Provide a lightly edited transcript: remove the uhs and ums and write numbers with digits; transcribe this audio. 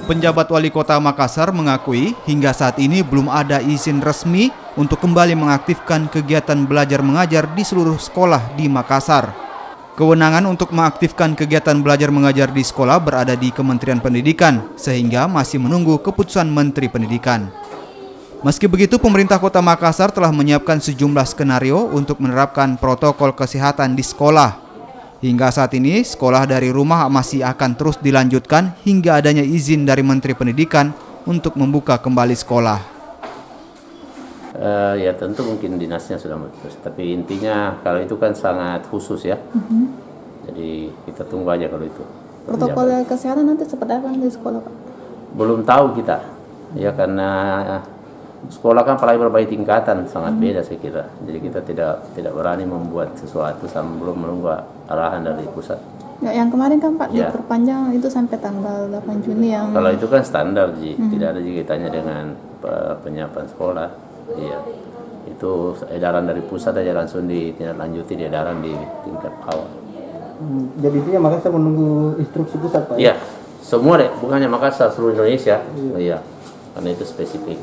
Penjabat Wali Kota Makassar mengakui hingga saat ini belum ada izin resmi untuk kembali mengaktifkan kegiatan belajar mengajar di seluruh sekolah di Makassar. Kewenangan untuk mengaktifkan kegiatan belajar mengajar di sekolah berada di Kementerian Pendidikan, sehingga masih menunggu keputusan Menteri Pendidikan. Meski begitu, pemerintah Kota Makassar telah menyiapkan sejumlah skenario untuk menerapkan protokol kesehatan di sekolah. Hingga saat ini, sekolah dari rumah masih akan terus dilanjutkan hingga adanya izin dari Menteri Pendidikan untuk membuka kembali sekolah. Ya tentu mungkin dinasnya sudah memutus, tapi intinya kalau itu kan sangat khusus ya. Jadi kita tunggu aja kalau itu. Protokol kesehatan nanti seperti apa di sekolah, Pak? Belum tahu kita, ya karena sekolah kan apalagi berbagai tingkatan sangat beda saya kira. Jadi kita tidak berani membuat sesuatu sebelum menunggu arahan dari pusat. Ya, yang kemarin kan Pak diperpanjang itu sampai tanggal 8 Juni yang. Kalau itu kan standar tidak ada kaitannya dengan penyiapan sekolah. Iya. Itu edaran dari pusat aja langsung ditindaklanjuti di edaran di tingkat bawah. Jadi intinya Makassar menunggu instruksi pusat, Pak? Iya, semua deh, bukannya Makassar, seluruh Indonesia. Iya, karena itu spesifik.